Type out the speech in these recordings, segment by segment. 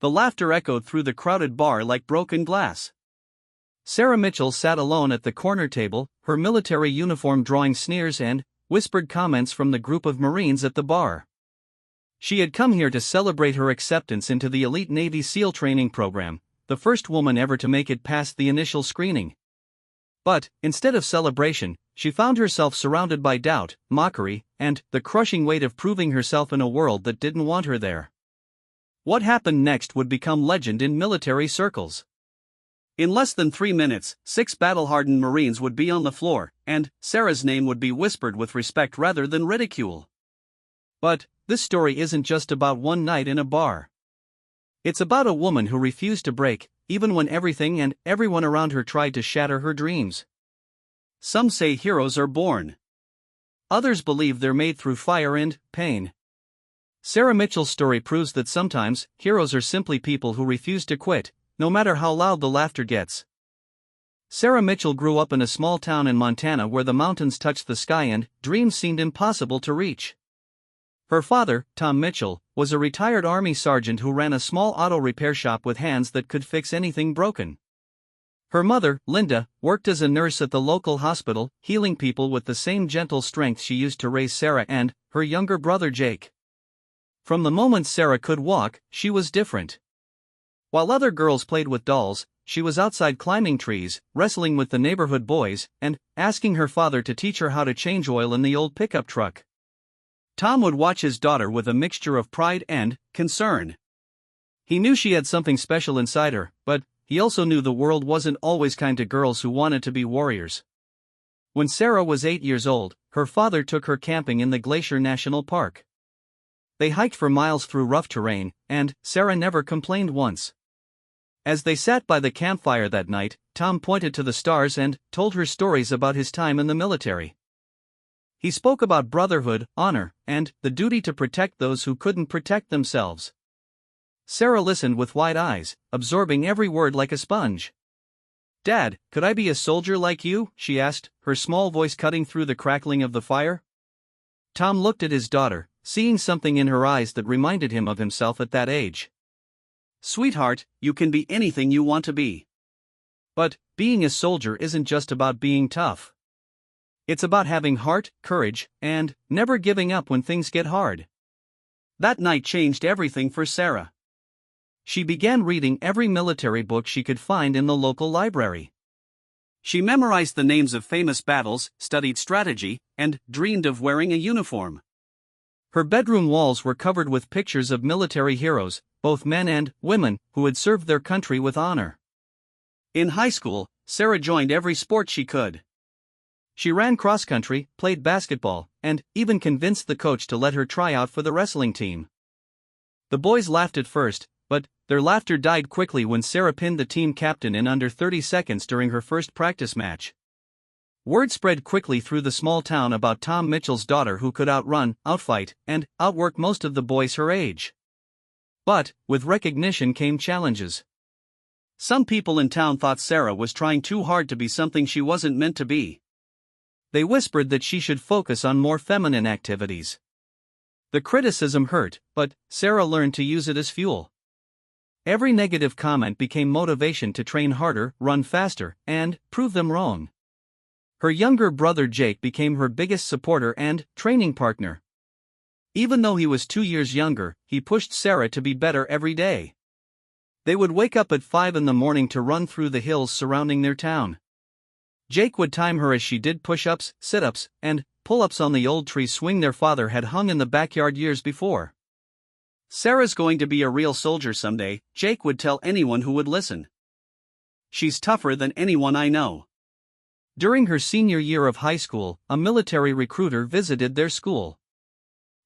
The laughter echoed through the crowded bar like broken glass. Sarah Mitchell sat alone at the corner table, her military uniform drawing sneers and whispered comments from the group of Marines at the bar. She had come here to celebrate her acceptance into the elite Navy SEAL training program, the first woman ever to make it past the initial screening. But, instead of celebration, she found herself surrounded by doubt, mockery, and the crushing weight of proving herself in a world that didn't want her there. What happened next would become legend in military circles. In less than 3 minutes, 6 battle-hardened Marines would be on the floor, and Sarah's name would be whispered with respect rather than ridicule. But this story isn't just about one night in a bar. It's about a woman who refused to break, even when everything and everyone around her tried to shatter her dreams. Some say heroes are born. Others believe they're made through fire and pain. Sarah Mitchell's story proves that sometimes heroes are simply people who refuse to quit, no matter how loud the laughter gets. Sarah Mitchell grew up in a small town in Montana where the mountains touched the sky and dreams seemed impossible to reach. Her father, Tom Mitchell, was a retired Army sergeant who ran a small auto repair shop with hands that could fix anything broken. Her mother, Linda, worked as a nurse at the local hospital, healing people with the same gentle strength she used to raise Sarah and her younger brother Jake. From the moment Sarah could walk, she was different. While other girls played with dolls, she was outside climbing trees, wrestling with the neighborhood boys, and asking her father to teach her how to change oil in the old pickup truck. Tom would watch his daughter with a mixture of pride and concern. He knew she had something special inside her, but he also knew the world wasn't always kind to girls who wanted to be warriors. When Sarah was 8 years old, her father took her camping in the Glacier National Park. They hiked for miles through rough terrain, and Sarah never complained once. As they sat by the campfire that night, Tom pointed to the stars and told her stories about his time in the military. He spoke about brotherhood, honor, and the duty to protect those who couldn't protect themselves. Sarah listened with wide eyes, absorbing every word like a sponge. "Dad, could I be a soldier like you?" she asked, her small voice cutting through the crackling of the fire. Tom looked at his daughter, seeing something in her eyes that reminded him of himself at that age. "Sweetheart, you can be anything you want to be. But being a soldier isn't just about being tough. It's about having heart, courage, and never giving up when things get hard." That night changed everything for Sarah. She began reading every military book she could find in the local library. She memorized the names of famous battles, studied strategy, and dreamed of wearing a uniform. Her bedroom walls were covered with pictures of military heroes, both men and women, who had served their country with honor. In high school, Sarah joined every sport she could. She ran cross-country, played basketball, and even convinced the coach to let her try out for the wrestling team. The boys laughed at first, but their laughter died quickly when Sarah pinned the team captain in under 30 seconds during her first practice match. Word spread quickly through the small town about Tom Mitchell's daughter who could outrun, outfight, and outwork most of the boys her age. But, with recognition came challenges. Some people in town thought Sarah was trying too hard to be something she wasn't meant to be. They whispered that she should focus on more feminine activities. The criticism hurt, but Sarah learned to use it as fuel. Every negative comment became motivation to train harder, run faster, and prove them wrong. Her younger brother Jake became her biggest supporter and training partner. Even though he was 2 years younger, he pushed Sarah to be better every day. They would wake up at 5 in the morning to run through the hills surrounding their town. Jake would time her as she did push-ups, sit-ups, and pull-ups on the old tree swing their father had hung in the backyard years before. "Sarah's going to be a real soldier someday," Jake would tell anyone who would listen. "She's tougher than anyone I know." During her senior year of high school, a military recruiter visited their school.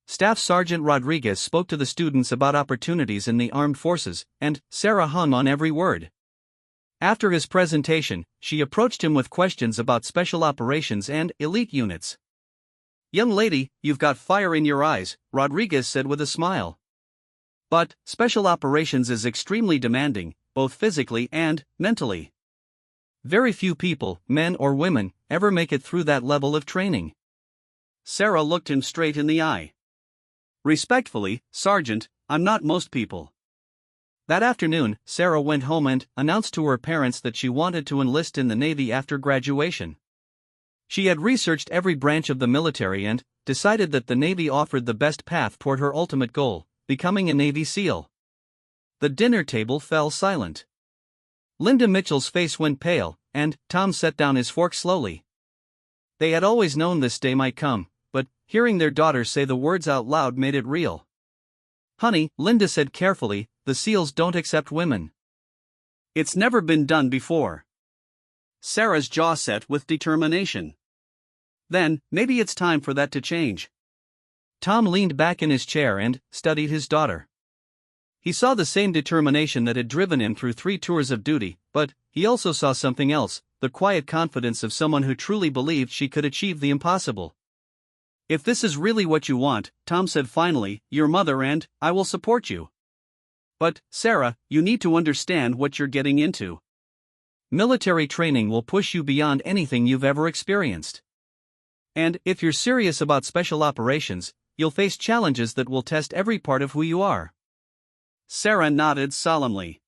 Staff Sergeant Rodriguez spoke to the students about opportunities in the armed forces, and Sarah hung on every word. After his presentation, she approached him with questions about special operations and elite units. "Young lady, you've got fire in your eyes," Rodriguez said with a smile. "But special operations is extremely demanding, both physically and mentally. Very few people, men or women, ever make it through that level of training." Sarah looked him straight in the eye. "Respectfully, Sergeant, I'm not most people. That afternoon, Sarah went home and announced to her parents that she wanted to enlist in the Navy after graduation. She had researched every branch of the military and decided that the Navy offered the best path toward her ultimate goal, becoming a Navy SEAL. The dinner table fell silent. Linda Mitchell's face went pale, and Tom set down his fork slowly. They had always known this day might come, but hearing their daughter say the words out loud made it real. "Honey," Linda said carefully, "the SEALs don't accept women. It's never been done before." Sarah's jaw set with determination. "Then, maybe it's time for that to change." Tom leaned back in his chair and studied his daughter. He saw the same determination that had driven him through 3 tours of duty, but he also saw something else, the quiet confidence of someone who truly believed she could achieve the impossible. "If this is really what you want," Tom said finally, "your mother and I will support you. But, Sarah, you need to understand what you're getting into. Military training will push you beyond anything you've ever experienced. And if you're serious about special operations, you'll face challenges that will test every part of who you are." Sarah nodded solemnly.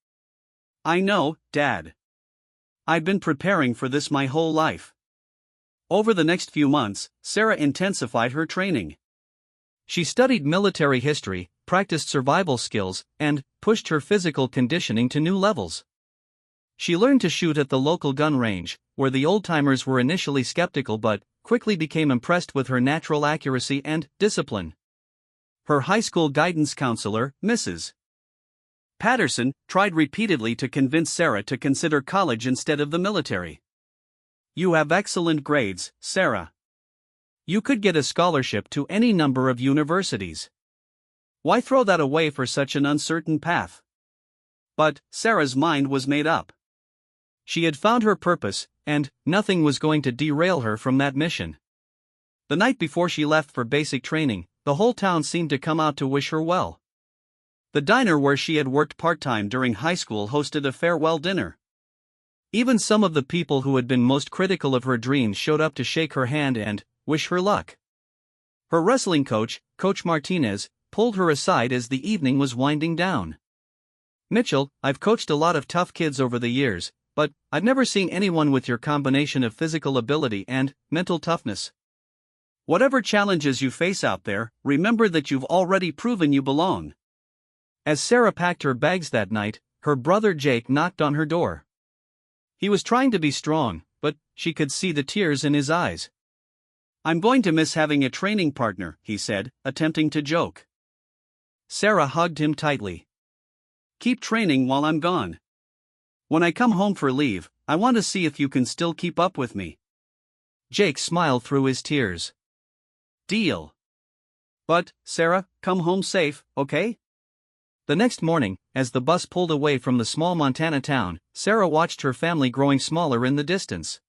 "I know, Dad. I've been preparing for this my whole life." Over the next few months, Sarah intensified her training. She studied military history, practiced survival skills, and pushed her physical conditioning to new levels. She learned to shoot at the local gun range, where the old-timers were initially skeptical but quickly became impressed with her natural accuracy and discipline. Her high school guidance counselor, Mrs. Patterson, tried repeatedly to convince Sarah to consider college instead of the military. "You have excellent grades, Sarah. You could get a scholarship to any number of universities. Why throw that away for such an uncertain path?" But Sarah's mind was made up. She had found her purpose, and nothing was going to derail her from that mission. The night before she left for basic training, the whole town seemed to come out to wish her well. The diner where she had worked part-time during high school hosted a farewell dinner. Even some of the people who had been most critical of her dreams showed up to shake her hand and wish her luck. Her wrestling coach, Coach Martinez, pulled her aside as the evening was winding down. "Mitchell, I've coached a lot of tough kids over the years, but I've never seen anyone with your combination of physical ability and mental toughness. Whatever challenges you face out there, remember that you've already proven you belong." As Sarah packed her bags that night, her brother Jake knocked on her door. He was trying to be strong, but she could see the tears in his eyes. "I'm going to miss having a training partner," he said, attempting to joke. Sarah hugged him tightly. "Keep training while I'm gone. When I come home for leave, I want to see if you can still keep up with me." Jake smiled through his tears. "Deal. But, Sarah, come home safe, okay?" The next morning, as the bus pulled away from the small Montana town, Sarah watched her family growing smaller in the distance.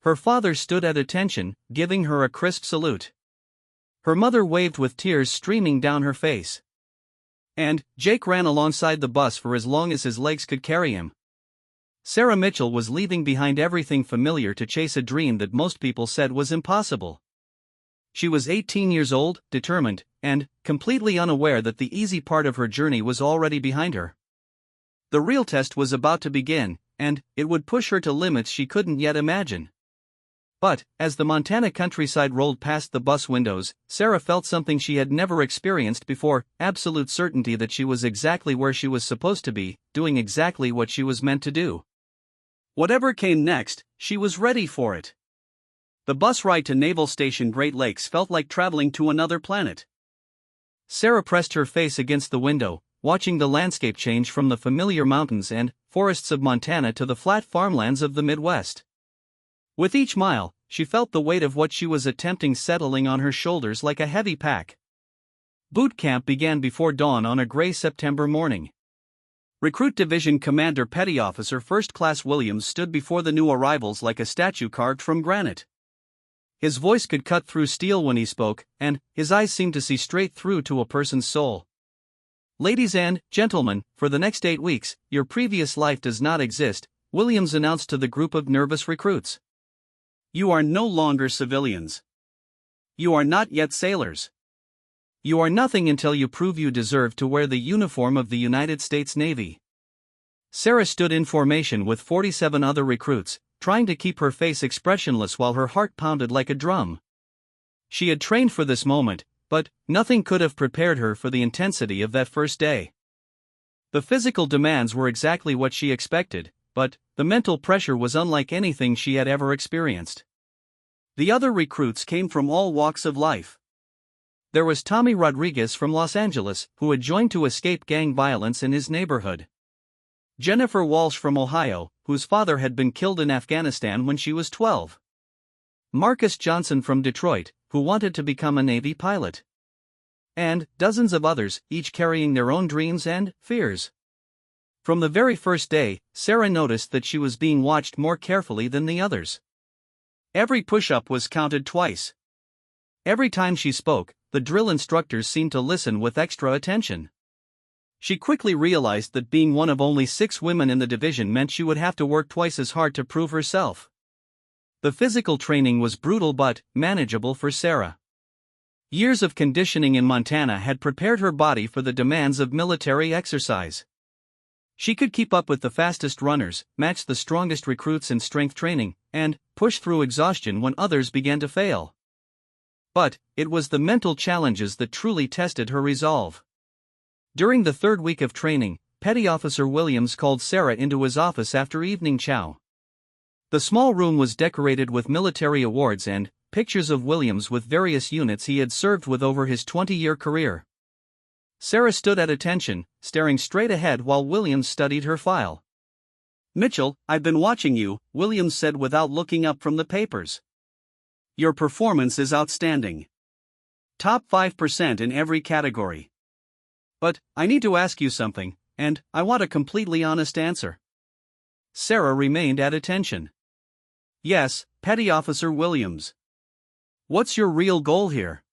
Her father stood at attention, giving her a crisp salute. Her mother waved with tears streaming down her face. And Jake ran alongside the bus for as long as his legs could carry him. Sarah Mitchell was leaving behind everything familiar to chase a dream that most people said was impossible. She was 18 years old, determined, and completely unaware that the easy part of her journey was already behind her. The real test was about to begin, and it would push her to limits she couldn't yet imagine. But, as the Montana countryside rolled past the bus windows, Sarah felt something she had never experienced before, absolute certainty that she was exactly where she was supposed to be, doing exactly what she was meant to do. Whatever came next, she was ready for it. The bus ride to Naval Station Great Lakes felt like traveling to another planet. Sarah pressed her face against the window, watching the landscape change from the familiar mountains and forests of Montana to the flat farmlands of the Midwest. With each mile, she felt the weight of what she was attempting settling on her shoulders like a heavy pack. Boot camp began before dawn on a gray September morning. Recruit Division Commander Petty Officer First Class Williams stood before the new arrivals like a statue carved from granite. His voice could cut through steel when he spoke, and his eyes seemed to see straight through to a person's soul. "Ladies and gentlemen, for the next 8 weeks, your previous life does not exist," Williams announced to the group of nervous recruits. "You are no longer civilians. You are not yet sailors. You are nothing until you prove you deserve to wear the uniform of the United States Navy. Sarah stood in formation with 47 other recruits, trying to keep her face expressionless while her heart pounded like a drum. She had trained for this moment, but nothing could have prepared her for the intensity of that first day. The physical demands were exactly what she expected, but the mental pressure was unlike anything she had ever experienced. The other recruits came from all walks of life. There was Tommy Rodriguez from Los Angeles, who had joined to escape gang violence in his neighborhood. Jennifer Walsh from Ohio, whose father had been killed in Afghanistan when she was 12. Marcus Johnson from Detroit, who wanted to become a Navy pilot. And dozens of others, each carrying their own dreams and fears. From the very first day, Sarah noticed that she was being watched more carefully than the others. Every push-up was counted twice. Every time she spoke, the drill instructors seemed to listen with extra attention. She quickly realized that being one of only 6 women in the division meant she would have to work twice as hard to prove herself. The physical training was brutal but manageable for Sarah. Years of conditioning in Montana had prepared her body for the demands of military exercise. She could keep up with the fastest runners, match the strongest recruits in strength training, and push through exhaustion when others began to fail. But it was the mental challenges that truly tested her resolve. During the 3rd week of training, Petty Officer Williams called Sarah into his office after evening chow. The small room was decorated with military awards and pictures of Williams with various units he had served with over his 20-year career. Sarah stood at attention, staring straight ahead while Williams studied her file. "Mitchell, I've been watching you," Williams said without looking up from the papers. "Your performance is outstanding. Top 5% in every category. But I need to ask you something, and I want a completely honest answer." Sarah remained at attention. "Yes, Petty Officer Williams. What's your real goal here?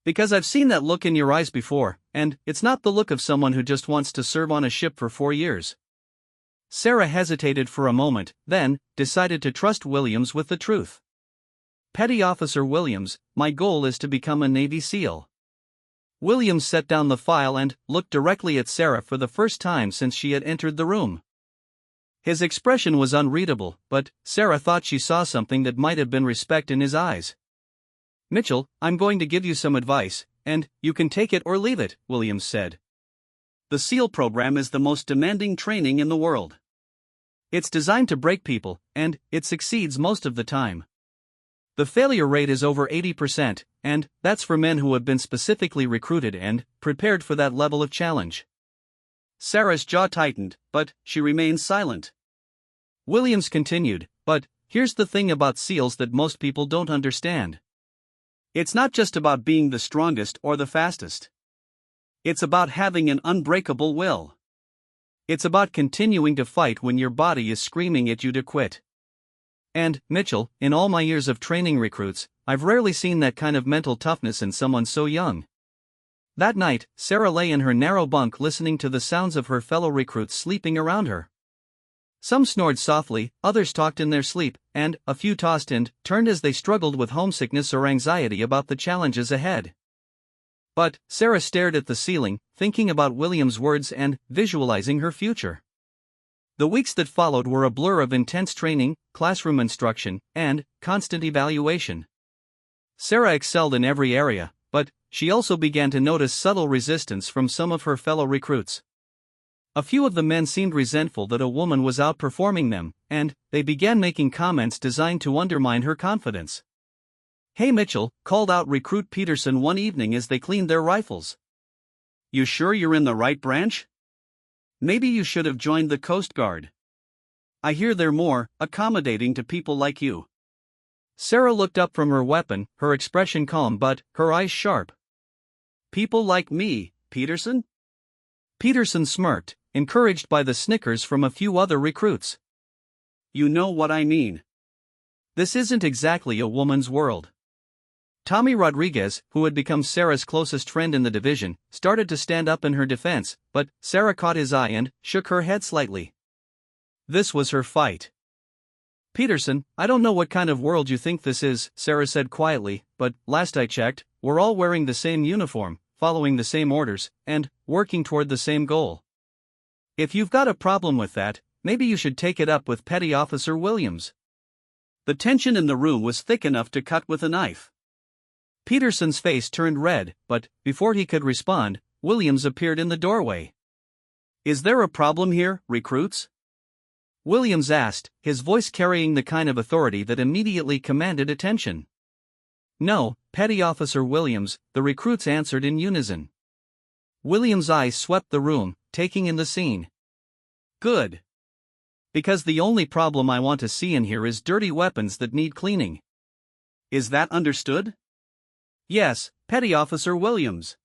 Because I've seen that look in your eyes before, and it's not the look of someone who just wants to serve on a ship for 4 years." Sarah hesitated for a moment, then decided to trust Williams with the truth. "Petty Officer Williams, my goal is to become a Navy SEAL." Williams set down the file and looked directly at Sarah for the first time since she had entered the room. His expression was unreadable, but Sarah thought she saw something that might have been respect in his eyes. "Mitchell, I'm going to give you some advice, and you can take it or leave it," Williams said. "The SEAL program is the most demanding training in the world. It's designed to break people, and it succeeds most of the time. The failure rate is over 80%, and that's for men who have been specifically recruited and prepared for that level of challenge." Sarah's jaw tightened, but she remained silent. Williams continued, "But here's the thing about SEALs that most people don't understand. It's not just about being the strongest or the fastest. It's about having an unbreakable will. It's about continuing to fight when your body is screaming at you to quit. And, Mitchell, in all my years of training recruits, I've rarely seen that kind of mental toughness in someone so young." That night, Sarah lay in her narrow bunk listening to the sounds of her fellow recruits sleeping around her. Some snored softly, others talked in their sleep, and a few tossed and turned as they struggled with homesickness or anxiety about the challenges ahead. But Sarah stared at the ceiling, thinking about Williams' words and visualizing her future. The weeks that followed were a blur of intense training, classroom instruction, and constant evaluation. Sarah excelled in every area, but she also began to notice subtle resistance from some of her fellow recruits. A few of the men seemed resentful that a woman was outperforming them, and they began making comments designed to undermine her confidence. "Hey Mitchell," called out recruit Peterson one evening as they cleaned their rifles. "You sure you're in the right branch? Maybe you should have joined the Coast Guard. I hear they're more accommodating to people like you." Sarah looked up from her weapon, her expression calm but her eyes sharp. "People like me, Peterson?" Peterson smirked, encouraged by the snickers from a few other recruits. "You know what I mean. This isn't exactly a woman's world." Tommy Rodriguez, who had become Sarah's closest friend in the division, started to stand up in her defense, but Sarah caught his eye and shook her head slightly. This was her fight. "Peterson, I don't know what kind of world you think this is," Sarah said quietly, "but last I checked, we're all wearing the same uniform, following the same orders, and working toward the same goal. If you've got a problem with that, maybe you should take it up with Petty Officer Williams. The tension in the room was thick enough to cut with a knife. Peterson's face turned red, but before he could respond, Williams appeared in the doorway. "Is there a problem here, recruits?" Williams asked, his voice carrying the kind of authority that immediately commanded attention. "No, Petty Officer Williams," the recruits answered in unison. Williams' eyes swept the room, taking in the scene. "Good. Because the only problem I want to see in here is dirty weapons that need cleaning. Is that understood?" "Yes, Petty Officer Williams."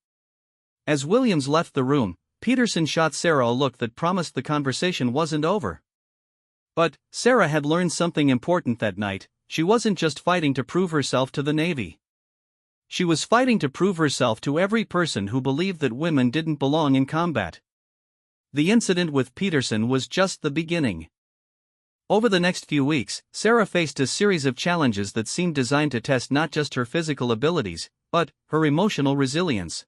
As Williams left the room, Peterson shot Sarah a look that promised the conversation wasn't over. But Sarah had learned something important that night. She wasn't just fighting to prove herself to the Navy. She was fighting to prove herself to every person who believed that women didn't belong in combat. The incident with Peterson was just the beginning. Over the next few weeks, Sarah faced a series of challenges that seemed designed to test not just her physical abilities, but her emotional resilience.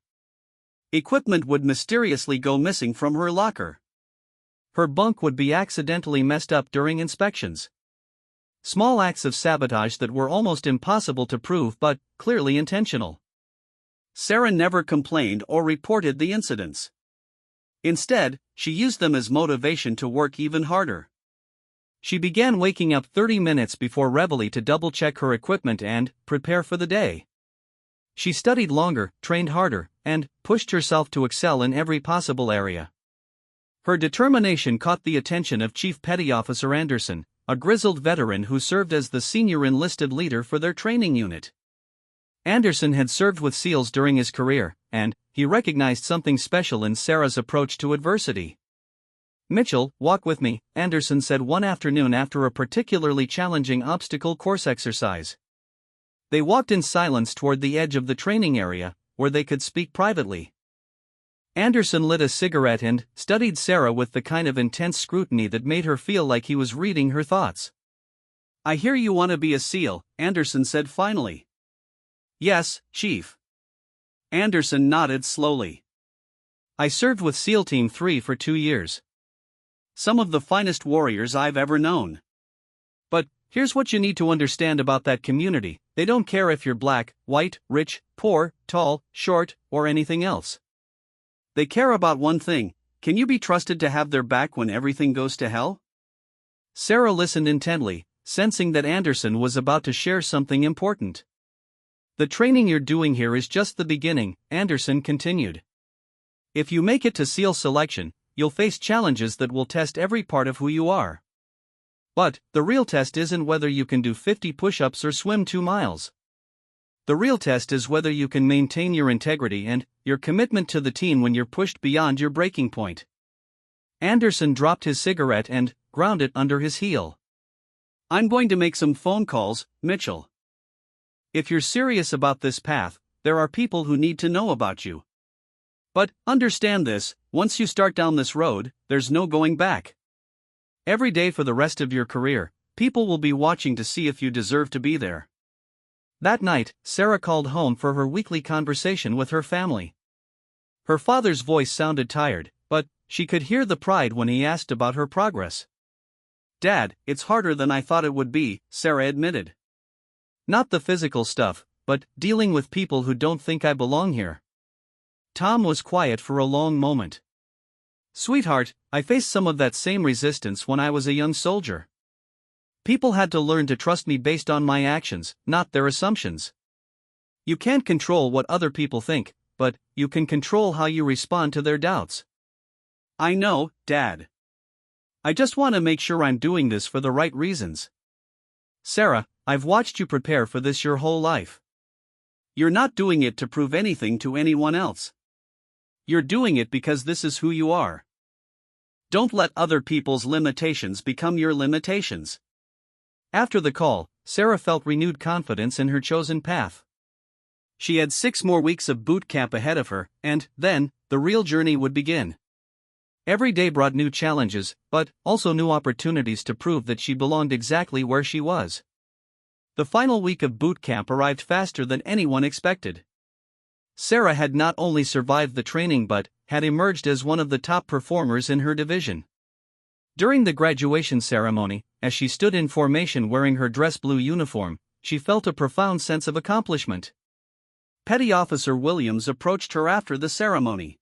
Equipment would mysteriously go missing from her locker. Her bunk would be accidentally messed up during inspections. Small acts of sabotage that were almost impossible to prove but clearly intentional. Sarah never complained or reported the incidents. Instead, she used them as motivation to work even harder. She began waking up 30 minutes before reveille to double-check her equipment and prepare for the day. She studied longer, trained harder, and pushed herself to excel in every possible area. Her determination caught the attention of Chief Petty Officer Anderson, a grizzled veteran who served as the senior enlisted leader for their training unit. Anderson had served with SEALs during his career, and he recognized something special in Sarah's approach to adversity. "Mitchell, walk with me," Anderson said one afternoon after a particularly challenging obstacle course exercise. They walked in silence toward the edge of the training area, where they could speak privately. Anderson lit a cigarette and studied Sarah with the kind of intense scrutiny that made her feel like he was reading her thoughts. "I hear you want to be a SEAL," Anderson said finally. "Yes, Chief." Anderson nodded slowly. "I served with SEAL Team 3 for 2 years. Some of the finest warriors I've ever known. But here's what you need to understand about that community: they don't care if you're black, white, rich, poor, tall, short, or anything else. They care about one thing: can you be trusted to have their back when everything goes to hell?" Sarah listened intently, sensing that Anderson was about to share something important. "The training you're doing here is just the beginning," Anderson continued. "If you make it to SEAL selection, you'll face challenges that will test every part of who you are. But the real test isn't whether you can do 50 push-ups or swim 2 miles. The real test is whether you can maintain your integrity and your commitment to the team when you're pushed beyond your breaking point." Anderson dropped his cigarette and ground it under his heel. "I'm going to make some phone calls, Mitchell. If you're serious about this path, there are people who need to know about you. But understand this: once you start down this road, there's no going back. Every day for the rest of your career, people will be watching to see if you deserve to be there." That night, Sarah called home for her weekly conversation with her family. Her father's voice sounded tired, but she could hear the pride when he asked about her progress. "Dad, it's harder than I thought it would be," Sarah admitted. "Not the physical stuff, but dealing with people who don't think I belong here." Tom was quiet for a long moment. "Sweetheart, I faced some of that same resistance when I was a young soldier. People had to learn to trust me based on my actions, not their assumptions. You can't control what other people think, but you can control how you respond to their doubts." "I know, Dad. I just want to make sure I'm doing this for the right reasons." "Sarah, I've watched you prepare for this your whole life. You're not doing it to prove anything to anyone else. You're doing it because this is who you are. Don't let other people's limitations become your limitations." After the call, Sarah felt renewed confidence in her chosen path. She had 6 more weeks of boot camp ahead of her, and then, the real journey would begin. Every day brought new challenges, but also new opportunities to prove that she belonged exactly where she was. The final week of boot camp arrived faster than anyone expected. Sarah had not only survived the training but had emerged as one of the top performers in her division. During the graduation ceremony, as she stood in formation wearing her dress blue uniform, she felt a profound sense of accomplishment. Petty Officer Williams approached her after the ceremony.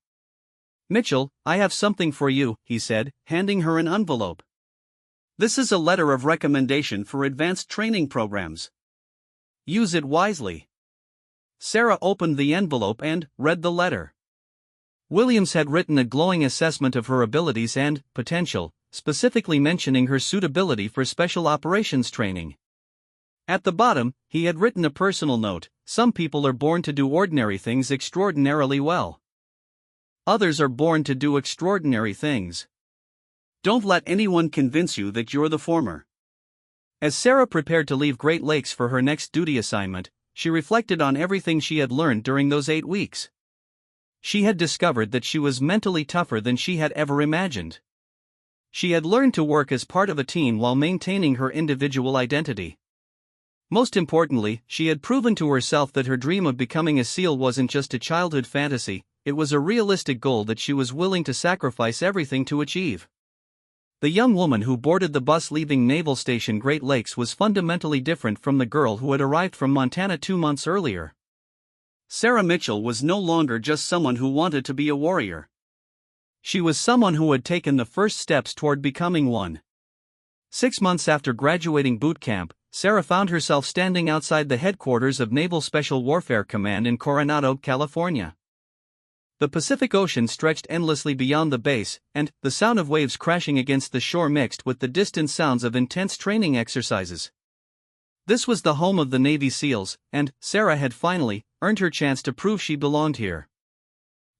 "Mitchell, I have something for you," he said, handing her an envelope. "This is a letter of recommendation for advanced training programs. Use it wisely." Sarah opened the envelope and read the letter. Williams had written a glowing assessment of her abilities and potential, specifically mentioning her suitability for special operations training. At the bottom, he had written a personal note: "Some people are born to do ordinary things extraordinarily well. Others are born to do extraordinary things. Don't let anyone convince you that you're the former." As Sarah prepared to leave Great Lakes for her next duty assignment, she reflected on everything she had learned during those 8 weeks. She had discovered that she was mentally tougher than she had ever imagined. She had learned to work as part of a team while maintaining her individual identity. Most importantly, she had proven to herself that her dream of becoming a SEAL wasn't just a childhood fantasy, it was a realistic goal that she was willing to sacrifice everything to achieve. The young woman who boarded the bus leaving Naval Station Great Lakes was fundamentally different from the girl who had arrived from Montana 2 months earlier. Sarah Mitchell was no longer just someone who wanted to be a warrior. She was someone who had taken the first steps toward becoming one. 6 months after graduating boot camp, Sarah found herself standing outside the headquarters of Naval Special Warfare Command in Coronado, California. The Pacific Ocean stretched endlessly beyond the base, and the sound of waves crashing against the shore mixed with the distant sounds of intense training exercises. This was the home of the Navy SEALs, and Sarah had finally earned her chance to prove she belonged here.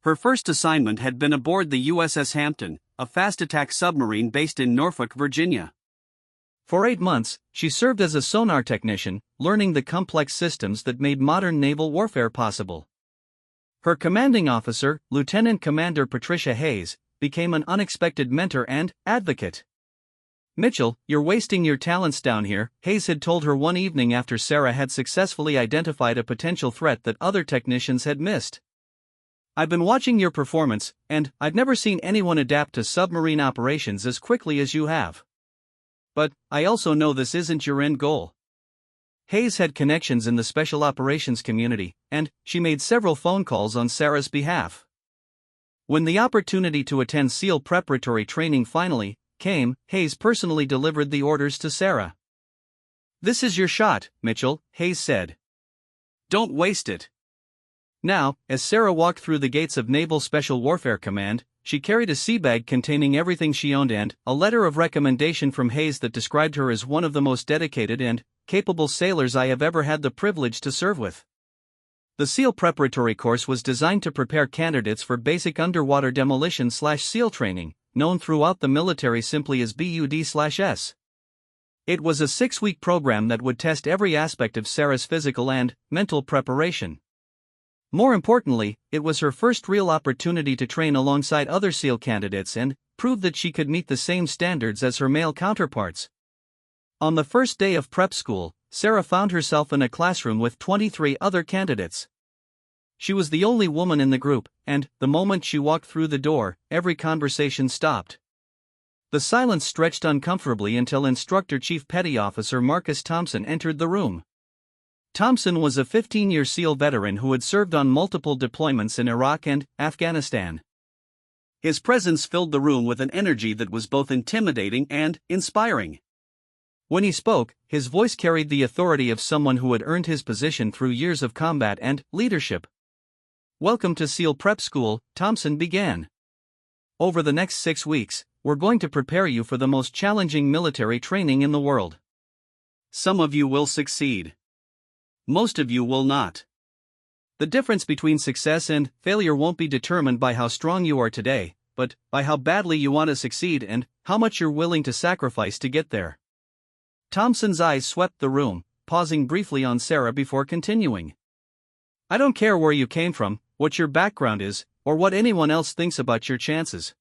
Her first assignment had been aboard the USS Hampton, a fast-attack submarine based in Norfolk, Virginia. For 8 months, she served as a sonar technician, learning the complex systems that made modern naval warfare possible. Her commanding officer, Lieutenant Commander Patricia Hayes, became an unexpected mentor and advocate. "Mitchell, you're wasting your talents down here," Hayes had told her one evening after Sarah had successfully identified a potential threat that other technicians had missed. "I've been watching your performance, and I've never seen anyone adapt to submarine operations as quickly as you have. But I also know this isn't your end goal." Hayes had connections in the special operations community, and she made several phone calls on Sarah's behalf. When the opportunity to attend SEAL preparatory training finally came, Hayes personally delivered the orders to Sarah. "This is your shot, Mitchell," Hayes said. "Don't waste it." Now, as Sarah walked through the gates of Naval Special Warfare Command, she carried a sea bag containing everything she owned and a letter of recommendation from Hayes that described her as one of the most dedicated and capable sailors I have ever had the privilege to serve with. The SEAL preparatory course was designed to prepare candidates for basic underwater demolition/SEAL training, known throughout the military simply as BUD/S. It was a 6-week program that would test every aspect of Sarah's physical and mental preparation. More importantly, it was her first real opportunity to train alongside other SEAL candidates and prove that she could meet the same standards as her male counterparts. On the first day of prep school, Sarah found herself in a classroom with 23 other candidates. She was the only woman in the group, and the moment she walked through the door, every conversation stopped. The silence stretched uncomfortably until Instructor Chief Petty Officer Marcus Thompson entered the room. Thompson was a 15-year SEAL veteran who had served on multiple deployments in Iraq and Afghanistan. His presence filled the room with an energy that was both intimidating and inspiring. When he spoke, his voice carried the authority of someone who had earned his position through years of combat and leadership. "Welcome to SEAL Prep School," Thompson began. "Over the next 6 weeks, we're going to prepare you for the most challenging military training in the world. Some of you will succeed. Most of you will not. The difference between success and failure won't be determined by how strong you are today, but by how badly you want to succeed and how much you're willing to sacrifice to get there." Thompson's eyes swept the room, pausing briefly on Sarah before continuing. "I don't care where you came from, what your background is, or what anyone else thinks about your chances.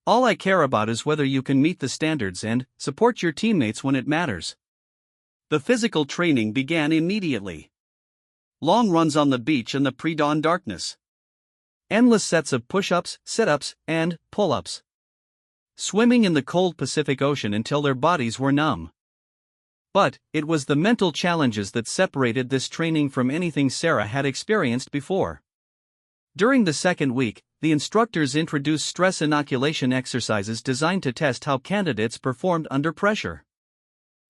All I care about is whether you can meet the standards and support your teammates when it matters." The physical training began immediately. long runs on the beach in the pre-dawn darkness. Endless sets of push-ups, sit-ups, and pull-ups. Swimming in the cold Pacific Ocean until their bodies were numb. But it was the mental challenges that separated this training from anything Sarah had experienced before. During the second week, the instructors introduced stress inoculation exercises designed to test how candidates performed under pressure.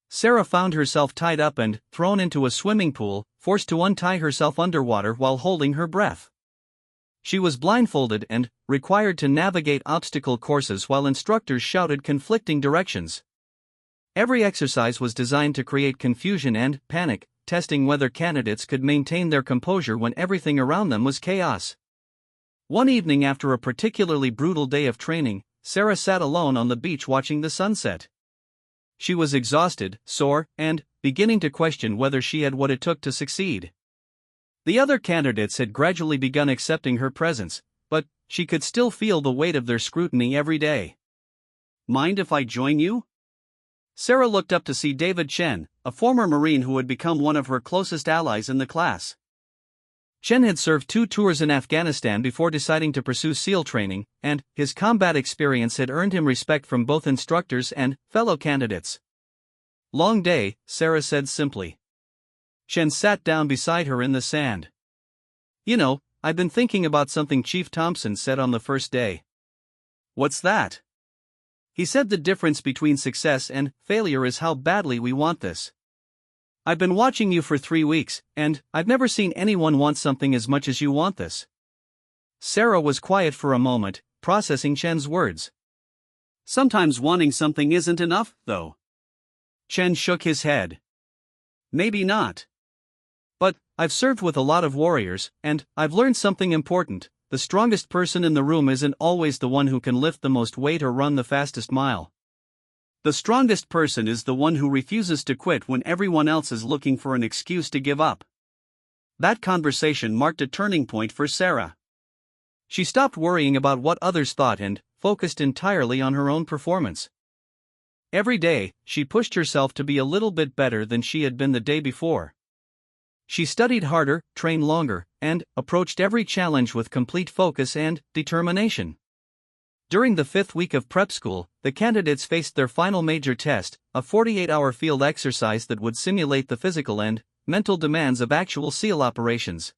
Sarah found herself tied up and thrown into a swimming pool, forced to untie herself underwater while holding her breath. She was blindfolded and required to navigate obstacle courses while instructors shouted conflicting directions. Every exercise was designed to create confusion and panic, testing whether candidates could maintain their composure when everything around them was chaos. One evening after a particularly brutal day of training, Sarah sat alone on the beach watching the sunset. She was exhausted, sore, and beginning to question whether she had what it took to succeed. The other candidates had gradually begun accepting her presence, but she could still feel the weight of their scrutiny every day. "Mind if I join you?" Sarah looked up to see David Chen, a former Marine who had become one of her closest allies in the class. Chen had served 2 tours in Afghanistan before deciding to pursue SEAL training, and his combat experience had earned him respect from both instructors and fellow candidates. "Long day," Sarah said simply. Chen sat down beside her in the sand. "You know, I've been thinking about something Chief Thompson said on the first day." "What's that?" "He said the difference between success and failure is how badly we want this. I've been watching you for 3 weeks, and I've never seen anyone want something as much as you want this." Sarah was quiet for a moment, processing Chen's words. "Sometimes wanting something isn't enough, though." Chen shook his head. "Maybe not. But I've served with a lot of warriors, and I've learned something important. The strongest person in the room isn't always the one who can lift the most weight or run the fastest mile. The strongest person is the one who refuses to quit when everyone else is looking for an excuse to give up." That conversation marked a turning point for Sarah. She stopped worrying about what others thought and focused entirely on her own performance. Every day, she pushed herself to be a little bit better than she had been the day before. She studied harder, trained longer, and approached every challenge with complete focus and determination. During the 5th week of prep school, the candidates faced their final major test, a 48-hour field exercise that would simulate the physical and mental demands of actual SEAL operations.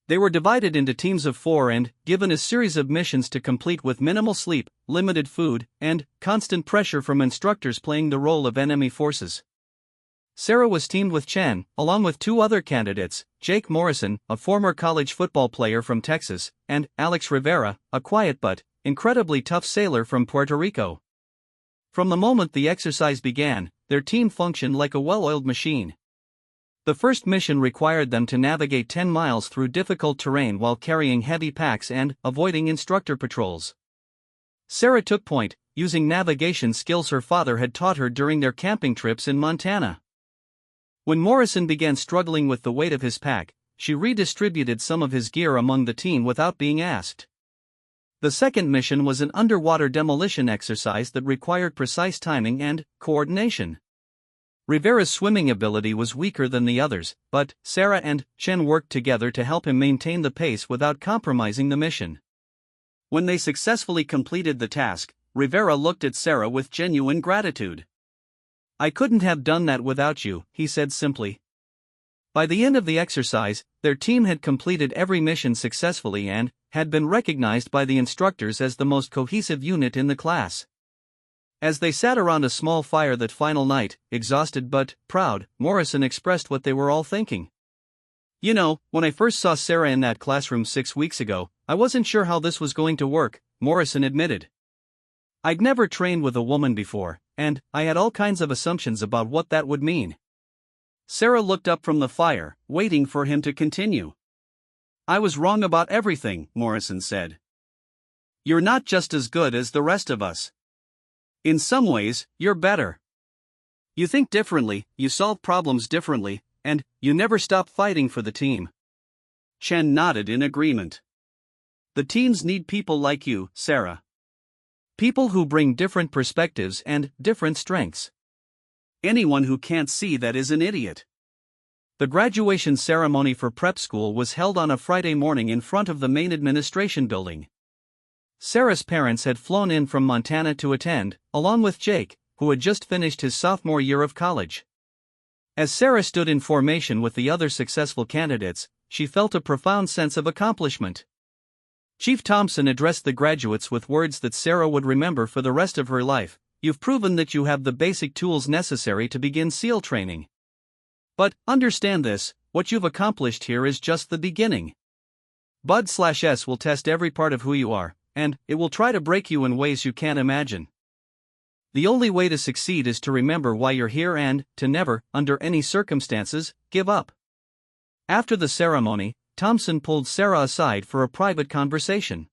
They were divided into teams of 4 and given a series of missions to complete with minimal sleep, limited food, and constant pressure from instructors playing the role of enemy forces. Sarah was teamed with Chen, along with 2 other candidates, Jake Morrison, a former college football player from Texas, and Alex Rivera, a quiet but incredibly tough sailor from Puerto Rico. From the moment the exercise began, their team functioned like a well-oiled machine. The first mission required them to navigate 10 miles through difficult terrain while carrying heavy packs and avoiding instructor patrols. Sarah took point, using navigation skills her father had taught her during their camping trips in Montana. When Morrison began struggling with the weight of his pack, she redistributed some of his gear among the team without being asked. The second mission was an underwater demolition exercise that required precise timing and coordination. Rivera's swimming ability was weaker than the others, but Sarah and Chen worked together to help him maintain the pace without compromising the mission. When they successfully completed the task, Rivera looked at Sarah with genuine gratitude. "I couldn't have done that without you," he said simply. By the end of the exercise, their team had completed every mission successfully and had been recognized by the instructors as the most cohesive unit in the class. As they sat around a small fire that final night, exhausted but proud, Morrison expressed what they were all thinking. "You know, when I first saw Sarah in that classroom 6 weeks ago, I wasn't sure how this was going to work," Morrison admitted. "I'd never trained with a woman before, and I had all kinds of assumptions about what that would mean." Sarah looked up from the fire, waiting for him to continue. "I was wrong about everything," Morrison said. "You're not just as good as the rest of us. In some ways, you're better. You think differently, you solve problems differently, and you never stop fighting for the team." Chen nodded in agreement. "The teams need people like you, Sarah. People who bring different perspectives and different strengths. Anyone who can't see that is an idiot." The graduation ceremony for prep school was held on a Friday morning in front of the main administration building. Sarah's parents had flown in from Montana to attend, along with Jake, who had just finished his sophomore year of college. As Sarah stood in formation with the other successful candidates, she felt a profound sense of accomplishment. Chief Thompson addressed the graduates with words that Sarah would remember for the rest of her life. "You've proven that you have the basic tools necessary to begin SEAL training. But, understand this, what you've accomplished here is just the beginning. Bud/S will test every part of who you are, and it will try to break you in ways you can't imagine. The only way to succeed is to remember why you're here and to never, under any circumstances, give up." After the ceremony, Thompson pulled Sarah aside for a private conversation.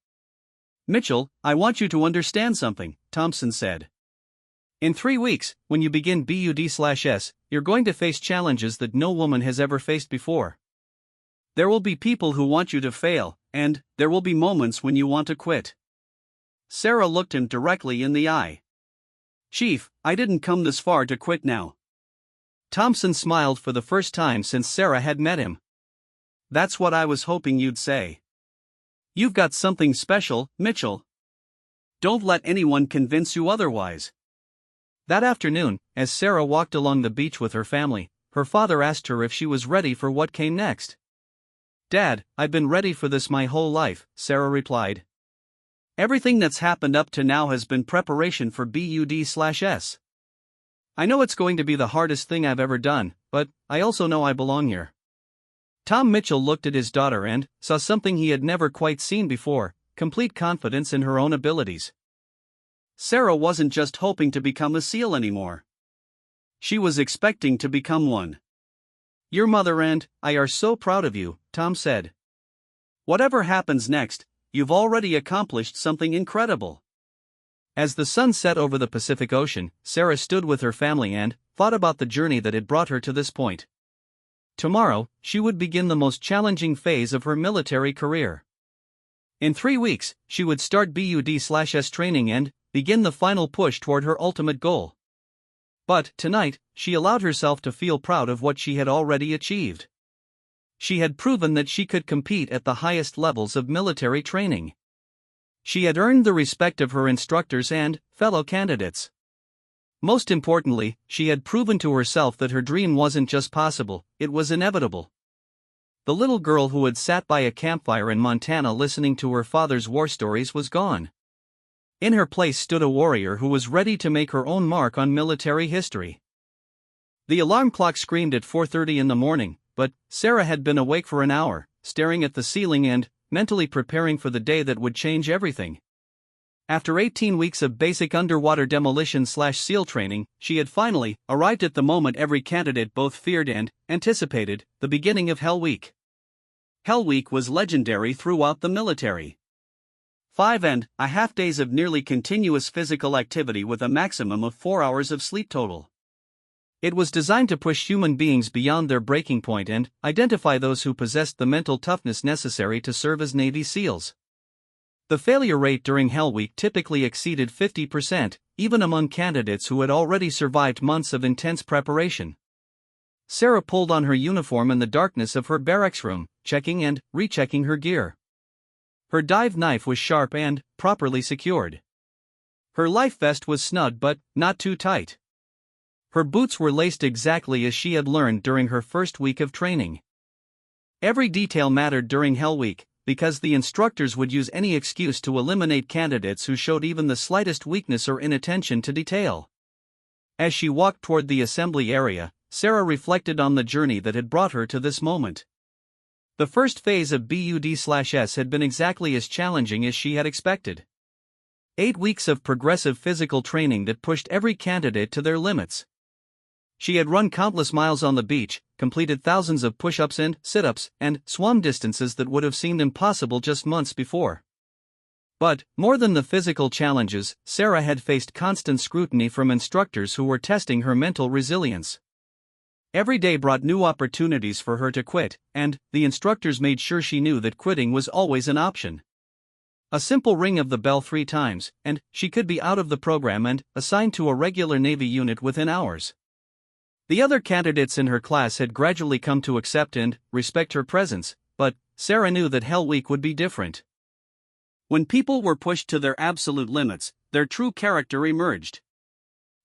"Mitchell, I want you to understand something," Thompson said. "In 3 weeks, when you begin BUD/S, you're going to face challenges that no woman has ever faced before. There will be people who want you to fail, and there will be moments when you want to quit." Sarah looked him directly in the eye. "Chief, I didn't come this far to quit now." Thompson smiled for the first time since Sarah had met him. "That's what I was hoping you'd say. You've got something special, Mitchell. Don't let anyone convince you otherwise." That afternoon, as Sarah walked along the beach with her family, her father asked her if she was ready for what came next. "Dad, I've been ready for this my whole life," Sarah replied. "Everything that's happened up to now has been preparation for BUD/S. I know it's going to be the hardest thing I've ever done, but I also know I belong here." Tom Mitchell looked at his daughter and saw something he had never quite seen before: complete confidence in her own abilities. Sarah wasn't just hoping to become a SEAL anymore. She was expecting to become one. "Your mother and I are so proud of you," Tom said. "Whatever happens next, you've already accomplished something incredible." As the sun set over the Pacific Ocean, Sarah stood with her family and thought about the journey that had brought her to this point. Tomorrow, she would begin the most challenging phase of her military career. In 3 weeks, she would start BUD/S training and begin the final push toward her ultimate goal. But, tonight, she allowed herself to feel proud of what she had already achieved. She had proven that she could compete at the highest levels of military training. She had earned the respect of her instructors and fellow candidates. Most importantly, she had proven to herself that her dream wasn't just possible, it was inevitable. The little girl who had sat by a campfire in Montana listening to her father's war stories was gone. In her place stood a warrior who was ready to make her own mark on military history. The alarm clock screamed at 4:30 in the morning, but Sarah had been awake for an hour, staring at the ceiling and mentally preparing for the day that would change everything. After 18 weeks of basic underwater demolition/SEAL training, she had finally arrived at the moment every candidate both feared and anticipated: the beginning of Hell Week. Hell Week was legendary throughout the military. 5.5 days of nearly continuous physical activity with a maximum of 4 hours of sleep total. It was designed to push human beings beyond their breaking point and identify those who possessed the mental toughness necessary to serve as Navy SEALs. The failure rate during Hell Week typically exceeded 50%, even among candidates who had already survived months of intense preparation. Sarah pulled on her uniform in the darkness of her barracks room, checking and rechecking her gear. Her dive knife was sharp and properly secured. Her life vest was snug but not too tight. Her boots were laced exactly as she had learned during her first week of training. Every detail mattered during Hell Week, because the instructors would use any excuse to eliminate candidates who showed even the slightest weakness or inattention to detail. As she walked toward the assembly area, Sarah reflected on the journey that had brought her to this moment. The first phase of BUD/S had been exactly as challenging as she had expected. 8 weeks of progressive physical training that pushed every candidate to their limits. She had run countless miles on the beach, completed thousands of push-ups and sit-ups, and swum distances that would have seemed impossible just months before. But, more than the physical challenges, Sarah had faced constant scrutiny from instructors who were testing her mental resilience. Every day brought new opportunities for her to quit, and the instructors made sure she knew that quitting was always an option. A simple ring of the bell 3 times, and she could be out of the program and assigned to a regular Navy unit within hours. The other candidates in her class had gradually come to accept and respect her presence, but Sarah knew that Hell Week would be different. When people were pushed to their absolute limits, their true character emerged.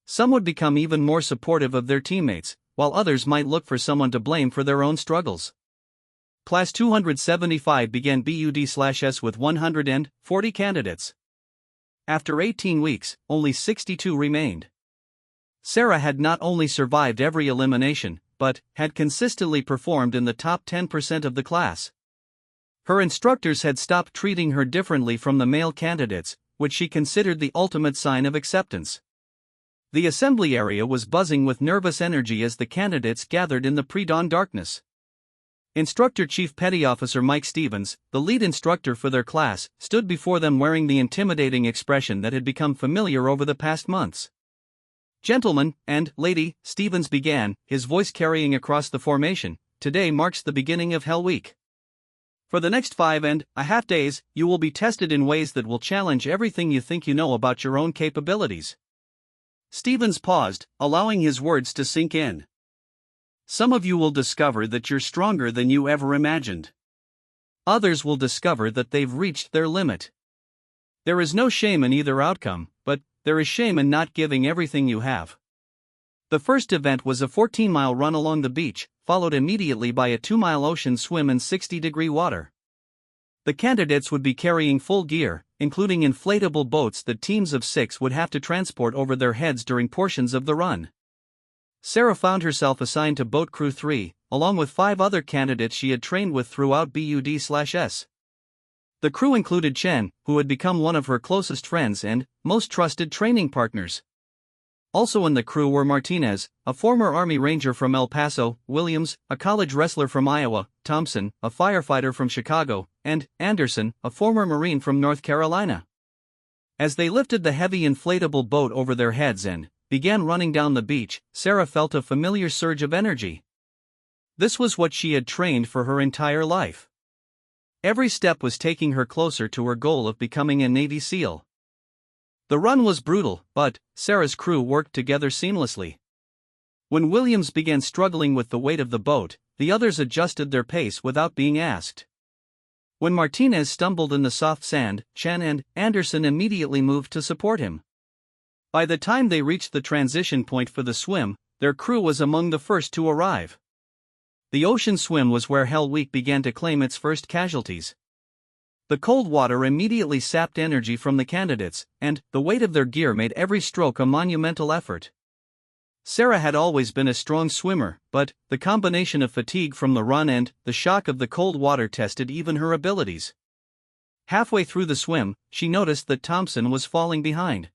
Some would become even more supportive of their teammates, while others might look for someone to blame for their own struggles. Class 275 began BUD/S with 140 candidates. After 18 weeks, only 62 remained. Sarah had not only survived every elimination, but had consistently performed in the top 10% of the class. Her instructors had stopped treating her differently from the male candidates, which she considered the ultimate sign of acceptance. The assembly area was buzzing with nervous energy as the candidates gathered in the pre-dawn darkness. Instructor Chief Petty Officer Mike Stevens, the lead instructor for their class, stood before them wearing the intimidating expression that had become familiar over the past months. "Gentlemen and lady," Stevens began, his voice carrying across the formation, "today marks the beginning of Hell Week. For the next 5.5 days, you will be tested in ways that will challenge everything you think you know about your own capabilities." Stevens paused, allowing his words to sink in. "Some of you will discover that you're stronger than you ever imagined. Others will discover that they've reached their limit. There is no shame in either outcome, but there is shame in not giving everything you have." The first event was a 14-mile run along the beach, followed immediately by a 2-mile ocean swim in 60-degree water. The candidates would be carrying full gear, including inflatable boats that teams of 6 would have to transport over their heads during portions of the run. Sarah found herself assigned to Boat Crew 3, along with 5 other candidates she had trained with throughout BUD/S. The crew included Chen, who had become one of her closest friends and most trusted training partners. Also in the crew were Martinez, a former Army Ranger from El Paso, Williams, a college wrestler from Iowa, Thompson, a firefighter from Chicago, and Anderson, a former Marine from North Carolina. As they lifted the heavy inflatable boat over their heads and began running down the beach, Sarah felt a familiar surge of energy. This was what she had trained for her entire life. Every step was taking her closer to her goal of becoming a Navy SEAL. The run was brutal, but Sarah's crew worked together seamlessly. When Williams began struggling with the weight of the boat, the others adjusted their pace without being asked. When Martinez stumbled in the soft sand, Chen and Anderson immediately moved to support him. By the time they reached the transition point for the swim, their crew was among the first to arrive. The ocean swim was where Hell Week began to claim its first casualties. The cold water immediately sapped energy from the candidates, and the weight of their gear made every stroke a monumental effort. Sarah had always been a strong swimmer, but the combination of fatigue from the run and the shock of the cold water tested even her abilities. Halfway through the swim, she noticed that Thompson was falling behind.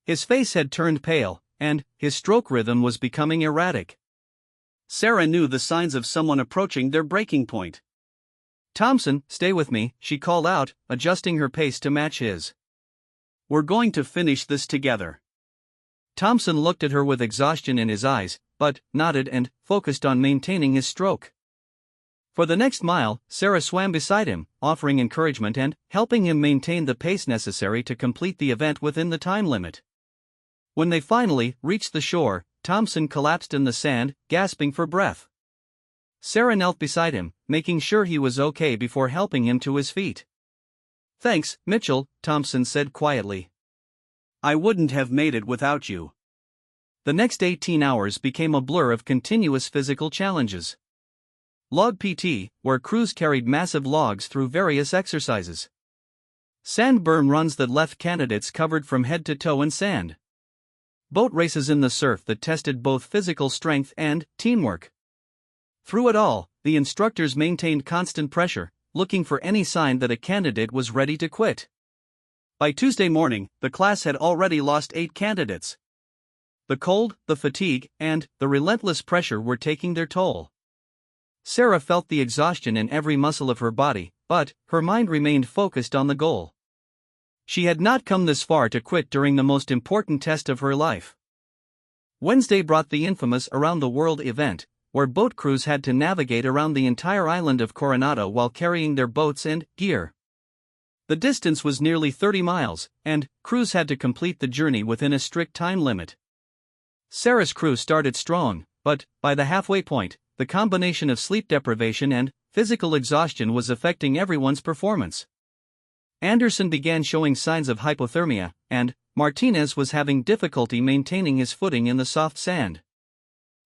His face had turned pale, and his stroke rhythm was becoming erratic. Sarah knew the signs of someone approaching their breaking point. "Thompson, stay with me," she called out, adjusting her pace to match his. "We're going to finish this together." Thompson looked at her with exhaustion in his eyes, but nodded and focused on maintaining his stroke. For the next mile, Sarah swam beside him, offering encouragement and helping him maintain the pace necessary to complete the event within the time limit. When they finally reached the shore, Thompson collapsed in the sand, gasping for breath. Sarah knelt beside him, making sure he was okay before helping him to his feet. "Thanks, Mitchell," Thompson said quietly. "I wouldn't have made it without you." The next 18 hours became a blur of continuous physical challenges. Log PT, where crews carried massive logs through various exercises. Sand berm runs that left candidates covered from head to toe in sand. Boat races in the surf that tested both physical strength and teamwork. Through it all, the instructors maintained constant pressure, looking for any sign that a candidate was ready to quit. By Tuesday morning, the class had already lost 8 candidates. The cold, the fatigue, and the relentless pressure were taking their toll. Sarah felt the exhaustion in every muscle of her body, but her mind remained focused on the goal. She had not come this far to quit during the most important test of her life. Wednesday brought the infamous Around the World event, where boat crews had to navigate around the entire island of Coronado while carrying their boats and gear. The distance was nearly 30 miles, and crews had to complete the journey within a strict time limit. Sarah's crew started strong, but, by the halfway point, the combination of sleep deprivation and physical exhaustion was affecting everyone's performance. Anderson began showing signs of hypothermia, and Martinez was having difficulty maintaining his footing in the soft sand.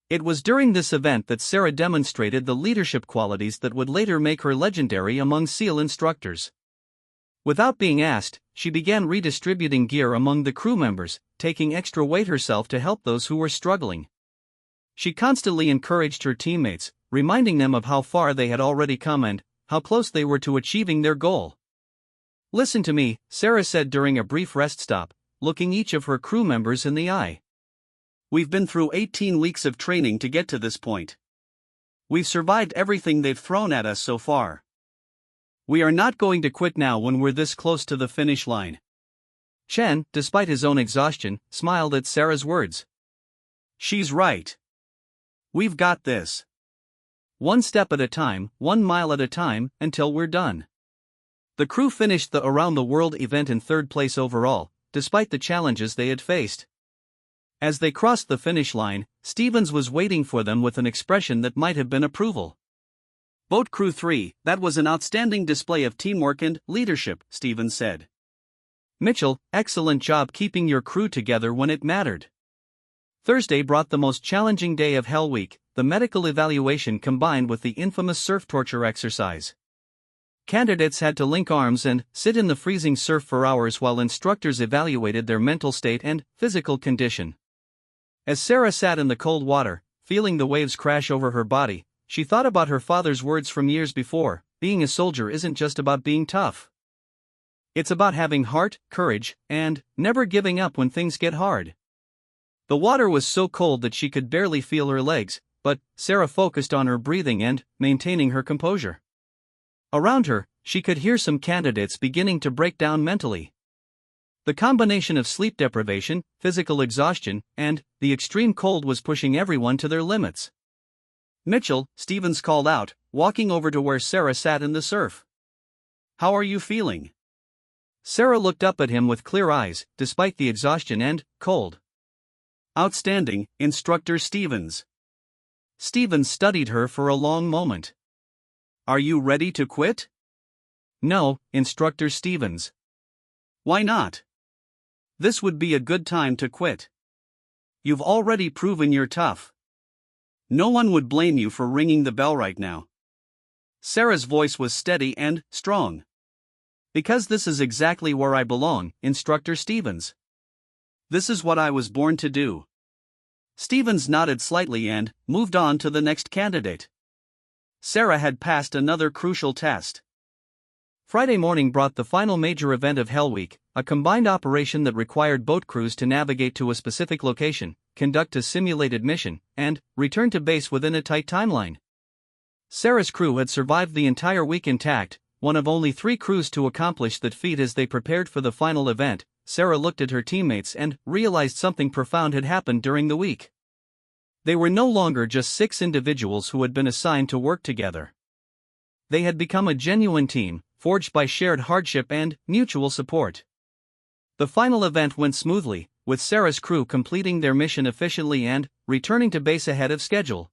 It was during this event that Sarah demonstrated the leadership qualities that would later make her legendary among SEAL instructors. Without being asked, she began redistributing gear among the crew members, taking extra weight herself to help those who were struggling. She constantly encouraged her teammates, reminding them of how far they had already come and how close they were to achieving their goal. "Listen to me," Sarah said during a brief rest stop, looking each of her crew members in the eye. "We've been through 18 weeks of training to get to this point. We've survived everything they've thrown at us so far. We are not going to quit now when we're this close to the finish line." Chen, despite his own exhaustion, smiled at Sarah's words. "She's right. We've got this. One step at a time, 1 mile at a time, until we're done." The crew finished the Around the World event in third place overall, despite the challenges they had faced. As they crossed the finish line, Stevens was waiting for them with an expression that might have been approval. "Boat Crew 3, that was an outstanding display of teamwork and leadership," Stevens said. "Mitchell, excellent job keeping your crew together when it mattered." Thursday brought the most challenging day of Hell Week, the medical evaluation combined with the infamous surf torture exercise. Candidates had to link arms and sit in the freezing surf for hours while instructors evaluated their mental state and physical condition. As Sarah sat in the cold water, feeling the waves crash over her body, she thought about her father's words from years before: "Being a soldier isn't just about being tough. It's about having heart, courage, and never giving up when things get hard." The water was so cold that she could barely feel her legs, but Sarah focused on her breathing and maintaining her composure. Around her, she could hear some candidates beginning to break down mentally. The combination of sleep deprivation, physical exhaustion, and the extreme cold was pushing everyone to their limits. "Mitchell," Stevens called out, walking over to where Sarah sat in the surf. "How are you feeling?" Sarah looked up at him with clear eyes, despite the exhaustion and cold. "Outstanding, Instructor Stevens." Stevens studied her for a long moment. "Are you ready to quit?" "No, Instructor Stevens." "Why not? This would be a good time to quit. You've already proven you're tough. No one would blame you for ringing the bell right now." Sarah's voice was steady and strong. "Because this is exactly where I belong, Instructor Stevens. This is what I was born to do." Stevens nodded slightly and moved on to the next candidate. Sarah had passed another crucial test. Friday morning brought the final major event of Hell Week, a combined operation that required boat crews to navigate to a specific location, conduct a simulated mission, and return to base within a tight timeline. Sarah's crew had survived the entire week intact, one of only 3 crews to accomplish that feat. As they prepared for the final event, Sarah looked at her teammates and realized something profound had happened during the week. They were no longer just 6 individuals who had been assigned to work together. They had become a genuine team, forged by shared hardship and mutual support. The final event went smoothly, with Sarah's crew completing their mission efficiently and returning to base ahead of schedule.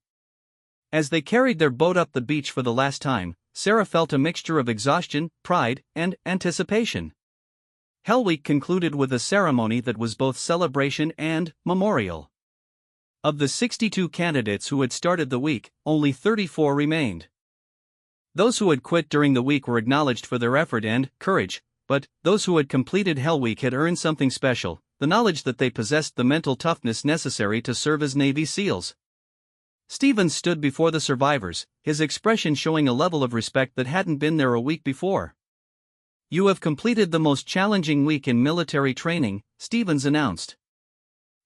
As they carried their boat up the beach for the last time, Sarah felt a mixture of exhaustion, pride, and anticipation. Hell Week concluded with a ceremony that was both celebration and memorial. Of the 62 candidates who had started the week, only 34 remained. Those who had quit during the week were acknowledged for their effort and courage, but those who had completed Hell Week had earned something special: the knowledge that they possessed the mental toughness necessary to serve as Navy SEALs. Stevens stood before the survivors, his expression showing a level of respect that hadn't been there a week before. "You have completed the most challenging week in military training," Stevens announced.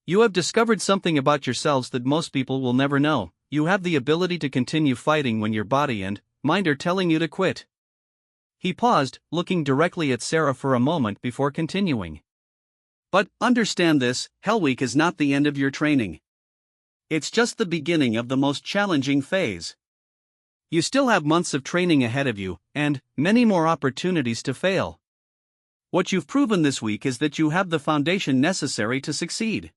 "You have discovered something about yourselves that most people will never know. You have the ability to continue fighting when your body and mind are telling you to quit." He paused, looking directly at Sarah for a moment before continuing. "But understand this: Hell Week is not the end of your training. It's just the beginning of the most challenging phase. You still have months of training ahead of you, and many more opportunities to fail. What you've proven this week is that you have the foundation necessary to succeed.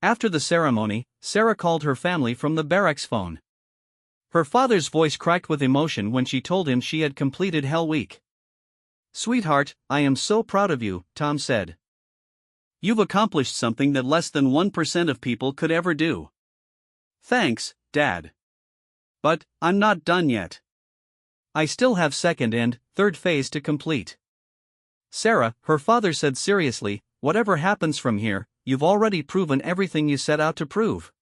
After the ceremony, Sarah called her family from the barracks phone. Her father's voice cracked with emotion when she told him she had completed Hell Week. "Sweetheart, I am so proud of you," Tom said. "You've accomplished something that less than 1% of people could ever do." "Thanks, Dad. But I'm not done yet. I still have second and third phase to complete." "Sarah," her father said seriously, "whatever happens from here, you've already proven everything you set out to prove.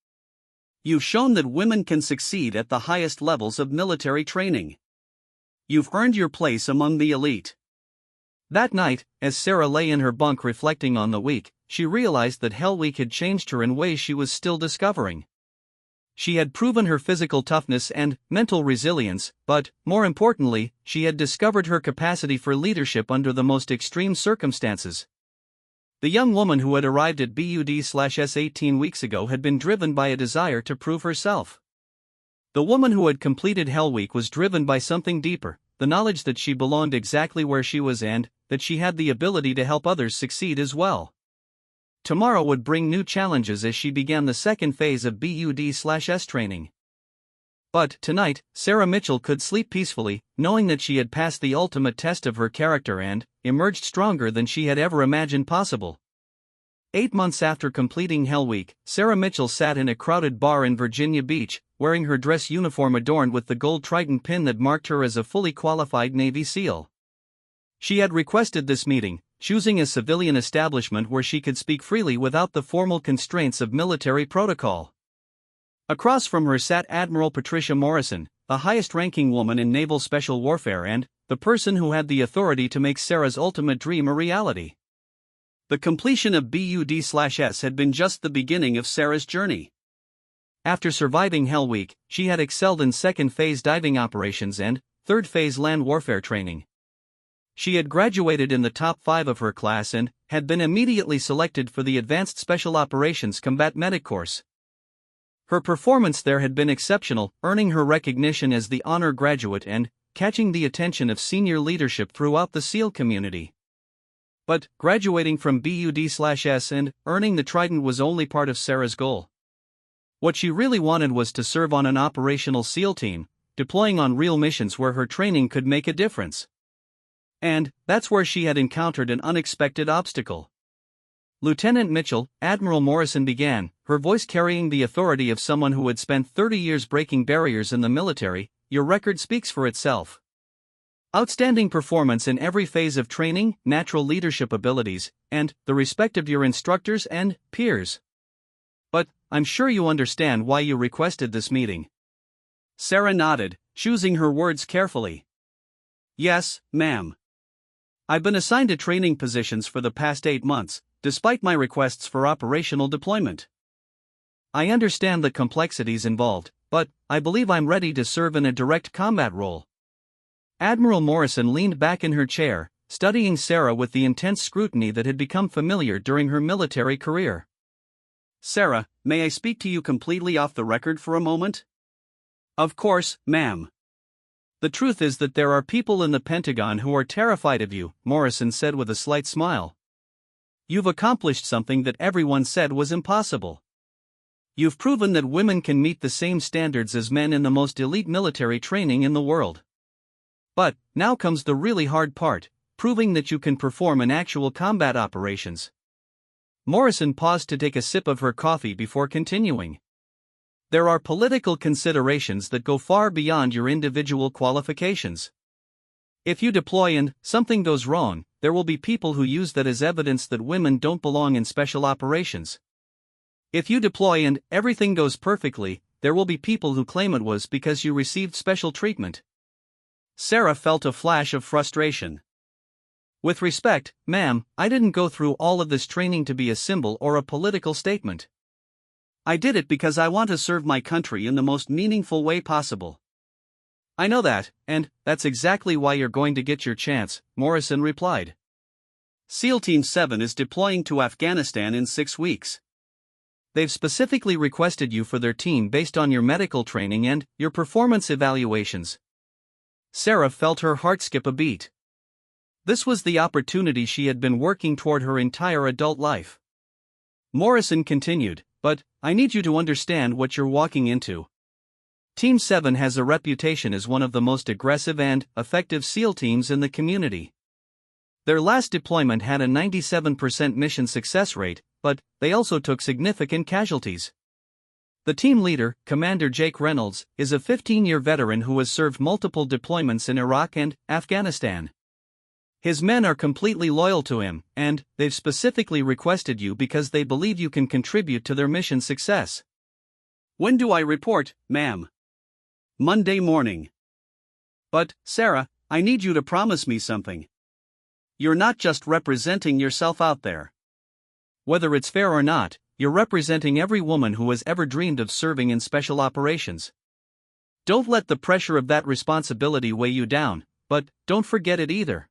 You've shown that women can succeed at the highest levels of military training. You've earned your place among the elite." That night, as Sarah lay in her bunk reflecting on the week, she realized that Hell Week had changed her in ways she was still discovering. She had proven her physical toughness and mental resilience, but, more importantly, she had discovered her capacity for leadership under the most extreme circumstances. The young woman who had arrived at BUD/S 18 weeks ago had been driven by a desire to prove herself. The woman who had completed Hell Week was driven by something deeper, the knowledge that she belonged exactly where she was and that she had the ability to help others succeed as well. Tomorrow would bring new challenges as she began the second phase of BUD/S training. But tonight, Sarah Mitchell could sleep peacefully, knowing that she had passed the ultimate test of her character and emerged stronger than she had ever imagined possible. 8 months after completing Hell Week, Sarah Mitchell sat in a crowded bar in Virginia Beach, wearing her dress uniform adorned with the gold trident pin that marked her as a fully qualified Navy SEAL. She had requested this meeting, choosing a civilian establishment where she could speak freely without the formal constraints of military protocol. Across from her sat Admiral Patricia Morrison, the highest-ranking woman in naval special warfare and the person who had the authority to make Sarah's ultimate dream a reality. The completion of BUD/S had been just the beginning of Sarah's journey. After surviving Hell Week, she had excelled in second-phase diving operations and third-phase land warfare training. She had graduated in the top 5 of her class and had been immediately selected for the Advanced Special Operations Combat Medic course. Her performance there had been exceptional, earning her recognition as the honor graduate and catching the attention of senior leadership throughout the SEAL community. But graduating from BUD/S and earning the Trident was only part of Sarah's goal. What she really wanted was to serve on an operational SEAL team, deploying on real missions where her training could make a difference. And that's where she had encountered an unexpected obstacle. "Lieutenant Mitchell," Admiral Morrison began, her voice carrying the authority of someone who had spent 30 years breaking barriers in the military, "your record speaks for itself. Outstanding performance in every phase of training, natural leadership abilities, and the respect of your instructors and peers. But I'm sure you understand why you requested this meeting." Sarah nodded, choosing her words carefully. "Yes, ma'am. I've been assigned to training positions for the past 8 months, despite my requests for operational deployment. I understand the complexities involved, but I believe I'm ready to serve in a direct combat role." Admiral Morrison leaned back in her chair, studying Sarah with the intense scrutiny that had become familiar during her military career. "Sarah, may I speak to you completely off the record for a moment?" "Of course, ma'am." "The truth is that there are people in the Pentagon who are terrified of you," Morrison said with a slight smile. "You've accomplished something that everyone said was impossible. You've proven that women can meet the same standards as men in the most elite military training in the world. But now comes the really hard part, proving that you can perform in actual combat operations." Morrison paused to take a sip of her coffee before continuing. "There are political considerations that go far beyond your individual qualifications. If you deploy and something goes wrong, there will be people who use that as evidence that women don't belong in special operations. If you deploy and everything goes perfectly, there will be people who claim it was because you received special treatment." Sarah felt a flash of frustration. "With respect, ma'am, I didn't go through all of this training to be a symbol or a political statement. I did it because I want to serve my country in the most meaningful way possible." "I know that, and that's exactly why you're going to get your chance," Morrison replied. "SEAL Team 7 is deploying to Afghanistan in 6 weeks. They've specifically requested you for their team based on your medical training and your performance evaluations." Sarah felt her heart skip a beat. This was the opportunity she had been working toward her entire adult life. Morrison continued, but I need you to understand what you're walking into. Team 7 has a reputation as one of the most aggressive and effective SEAL teams in the community. Their last deployment had a 97% mission success rate, but they also took significant casualties. The team leader, Commander Jake Reynolds, is a 15-year veteran who has served multiple deployments in Iraq and Afghanistan. His men are completely loyal to him, and they've specifically requested you because they believe you can contribute to their mission success. When do I report, ma'am? Monday morning. But, Sarah, I need you to promise me something. You're not just representing yourself out there. Whether it's fair or not, you're representing every woman who has ever dreamed of serving in special operations. Don't let the pressure of that responsibility weigh you down, but don't forget it either.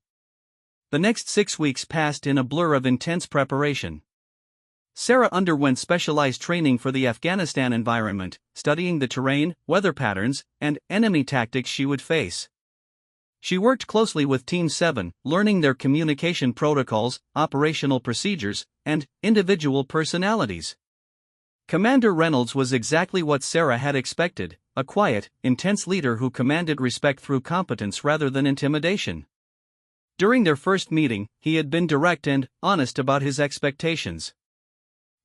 The next 6 weeks passed in a blur of intense preparation. Sarah underwent specialized training for the Afghanistan environment, studying the terrain, weather patterns, and enemy tactics she would face. She worked closely with Team 7, learning their communication protocols, operational procedures, and individual personalities. Commander Reynolds was exactly what Sarah had expected, a quiet, intense leader who commanded respect through competence rather than intimidation. During their first meeting, he had been direct and honest about his expectations.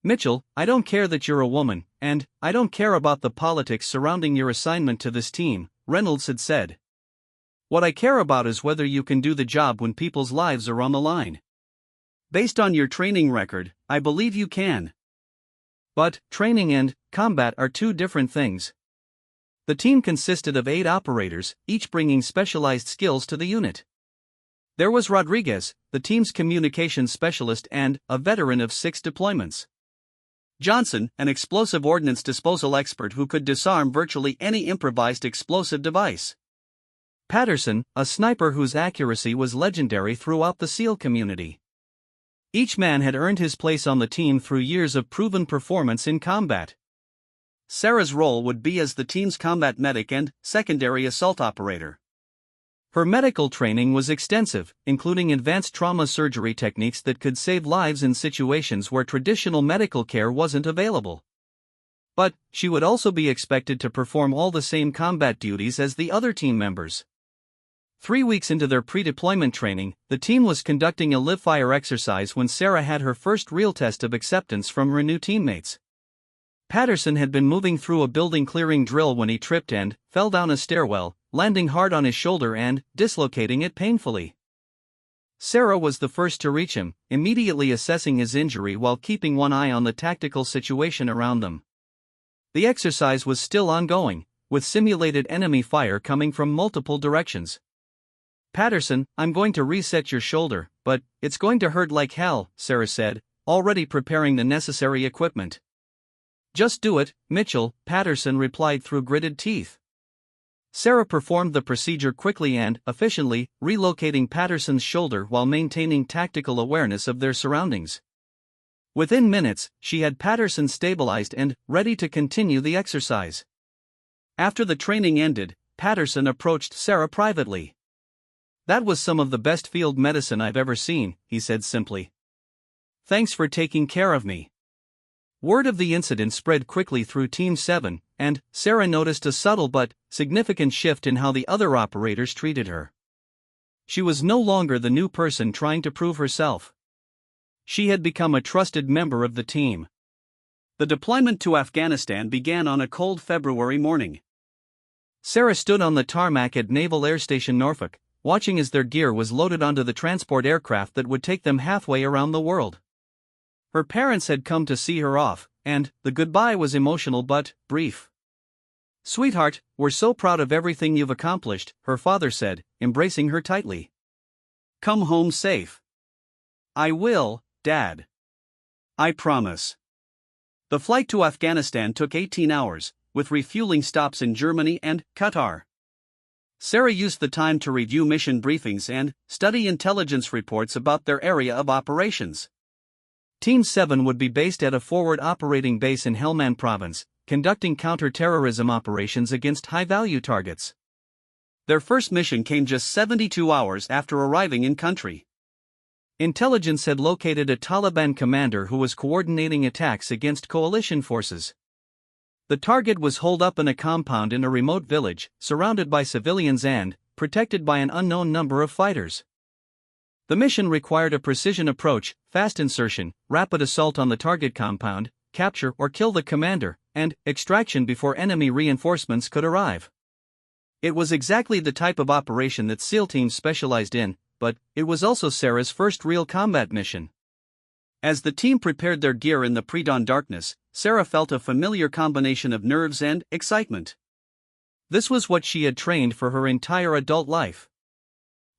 "Mitchell, I don't care that you're a woman, and I don't care about the politics surrounding your assignment to this team," Reynolds had said. "What I care about is whether you can do the job when people's lives are on the line. Based on your training record, I believe you can." But training and combat are two different things. The team consisted of 8 operators, each bringing specialized skills to the unit. There was Rodriguez, the team's communications specialist and a veteran of 6 deployments. Johnson, an explosive ordnance disposal expert who could disarm virtually any improvised explosive device. Patterson, a sniper whose accuracy was legendary throughout the SEAL community. Each man had earned his place on the team through years of proven performance in combat. Sarah's role would be as the team's combat medic and secondary assault operator. Her medical training was extensive, including advanced trauma surgery techniques that could save lives in situations where traditional medical care wasn't available. But she would also be expected to perform all the same combat duties as the other team members. 3 weeks into their pre-deployment training, the team was conducting a live-fire exercise when Sarah had her first real test of acceptance from her new teammates. Patterson had been moving through a building clearing drill when he tripped and fell down a stairwell, landing hard on his shoulder and dislocating it painfully. Sarah was the first to reach him, immediately assessing his injury while keeping one eye on the tactical situation around them. The exercise was still ongoing, with simulated enemy fire coming from multiple directions. "Patterson, I'm going to reset your shoulder, but it's going to hurt like hell," Sarah said, already preparing the necessary equipment. "Just do it, Mitchell," Patterson replied through gritted teeth. Sarah performed the procedure quickly and efficiently, relocating Patterson's shoulder while maintaining tactical awareness of their surroundings. Within minutes, she had Patterson stabilized and ready to continue the exercise. After the training ended, Patterson approached Sarah privately. "That was some of the best field medicine I've ever seen," he said simply. "Thanks for taking care of me." Word of the incident spread quickly through Team 7, and Sarah noticed a subtle but significant shift in how the other operators treated her. She was no longer the new person trying to prove herself. She had become a trusted member of the team. The deployment to Afghanistan began on a cold February morning. Sarah stood on the tarmac at Naval Air Station Norfolk, watching as their gear was loaded onto the transport aircraft that would take them halfway around the world. Her parents had come to see her off, and the goodbye was emotional but brief. "Sweetheart, we're so proud of everything you've accomplished," her father said, embracing her tightly. "Come home safe." "I will, Dad. I promise." The flight to Afghanistan took 18 hours, with refueling stops in Germany and Qatar. Sarah used the time to review mission briefings and study intelligence reports about their area of operations. Team 7 would be based at a forward operating base in Helmand Province, conducting counter-terrorism operations against high-value targets. Their first mission came just 72 hours after arriving in country. Intelligence had located a Taliban commander who was coordinating attacks against coalition forces. The target was holed up in a compound in a remote village, surrounded by civilians and protected by an unknown number of fighters. The mission required a precision approach, fast insertion, rapid assault on the target compound, capture or kill the commander, and extraction before enemy reinforcements could arrive. It was exactly the type of operation that SEAL teams specialized in, but it was also Sarah's first real combat mission. As the team prepared their gear in the pre-dawn darkness, Sarah felt a familiar combination of nerves and excitement. This was what she had trained for her entire adult life.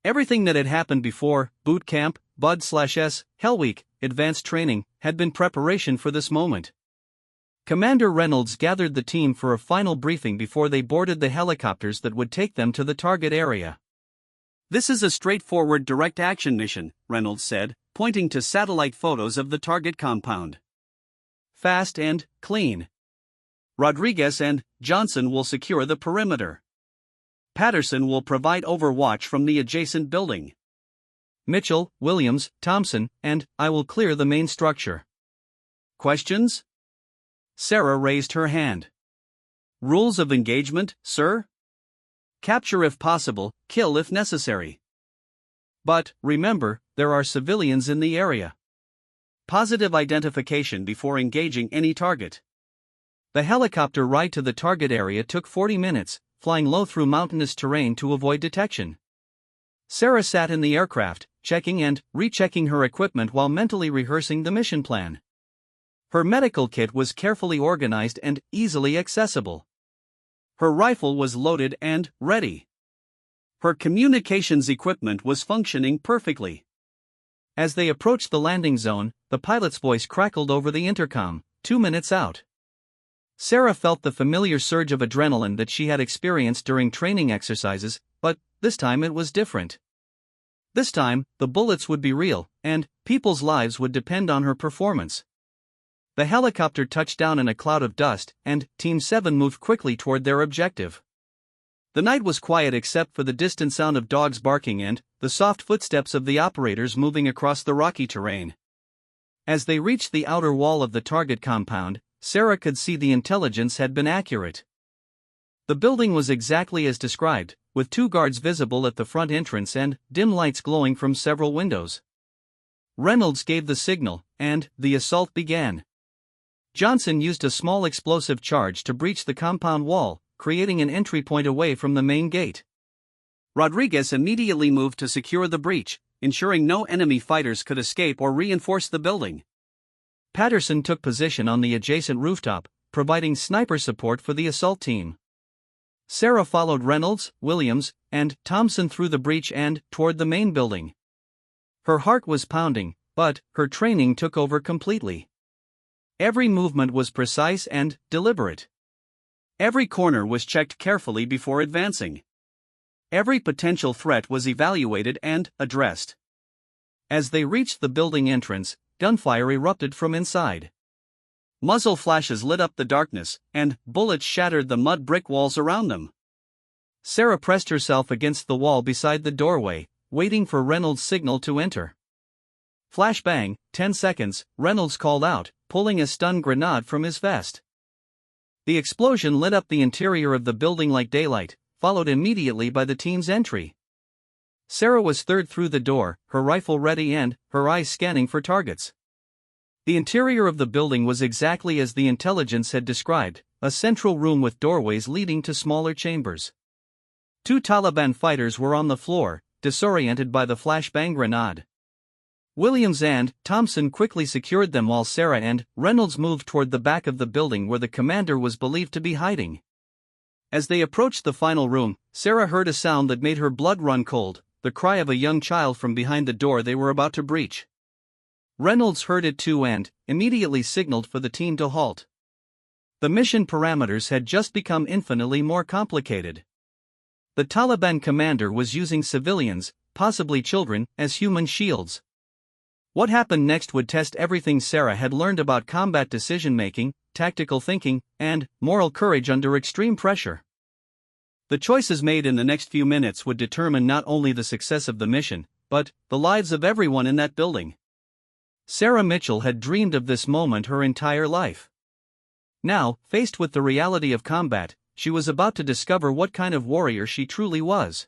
Everything that had happened before, boot camp, Bud/S, Hell Week, advanced training, had been preparation for this moment. Commander Reynolds gathered the team for a final briefing before they boarded the helicopters that would take them to the target area. "This is a straightforward direct action mission," Reynolds said, pointing to satellite photos of the target compound. "Fast and clean. Rodriguez and Johnson will secure the perimeter. Patterson will provide overwatch from the adjacent building. Mitchell, Williams, Thompson, and I will clear the main structure." Questions? Sarah raised her hand. "Rules of engagement, sir?" "Capture if possible, kill if necessary." "But, remember, there are civilians in the area." "Positive identification before engaging any target." The helicopter ride to the target area took 40 minutes, flying low through mountainous terrain to avoid detection. Sarah sat in the aircraft, checking and rechecking her equipment while mentally rehearsing the mission plan. Her medical kit was carefully organized and easily accessible. Her rifle was loaded and ready. Her communications equipment was functioning perfectly. As they approached the landing zone, the pilot's voice crackled over the intercom, 2 minutes out. Sarah felt the familiar surge of adrenaline that she had experienced during training exercises, but this time it was different. This time, the bullets would be real, and people's lives would depend on her performance. The helicopter touched down in a cloud of dust, and Team 7 moved quickly toward their objective. The night was quiet except for the distant sound of dogs barking and the soft footsteps of the operators moving across the rocky terrain. As they reached the outer wall of the target compound, Sarah could see the intelligence had been accurate. The building was exactly as described, with 2 guards visible at the front entrance and dim lights glowing from several windows. Reynolds gave the signal, and the assault began. Johnson used a small explosive charge to breach the compound wall, creating an entry point away from the main gate. Rodriguez immediately moved to secure the breach, ensuring no enemy fighters could escape or reinforce the building. Patterson took position on the adjacent rooftop, providing sniper support for the assault team. Sarah followed Reynolds, Williams, and Thompson through the breach and toward the main building. Her heart was pounding, but her training took over completely. Every movement was precise and deliberate. Every corner was checked carefully before advancing. Every potential threat was evaluated and addressed. As they reached the building entrance, gunfire erupted from inside. Muzzle flashes lit up the darkness, and bullets shattered the mud brick walls around them. Sarah pressed herself against the wall beside the doorway, waiting for Reynolds' signal to enter. Flashbang, 10 seconds, Reynolds called out, pulling a stun grenade from his vest. The explosion lit up the interior of the building like daylight, followed immediately by the team's entry. Sarah was third through the door, her rifle ready and her eyes scanning for targets. The interior of the building was exactly as the intelligence had described, a central room with doorways leading to smaller chambers. 2 Taliban fighters were on the floor, disoriented by the flashbang grenade. Williams and Thompson quickly secured them while Sarah and Reynolds moved toward the back of the building where the commander was believed to be hiding. As they approached the final room, Sarah heard a sound that made her blood run cold, the cry of a young child from behind the door they were about to breach. Reynolds heard it too and immediately signaled for the team to halt. The mission parameters had just become infinitely more complicated. The Taliban commander was using civilians, possibly children, as human shields. What happened next would test everything Sarah had learned about combat decision-making, tactical thinking, and moral courage under extreme pressure. The choices made in the next few minutes would determine not only the success of the mission, but the lives of everyone in that building. Sarah Mitchell had dreamed of this moment her entire life. Now, faced with the reality of combat, she was about to discover what kind of warrior she truly was.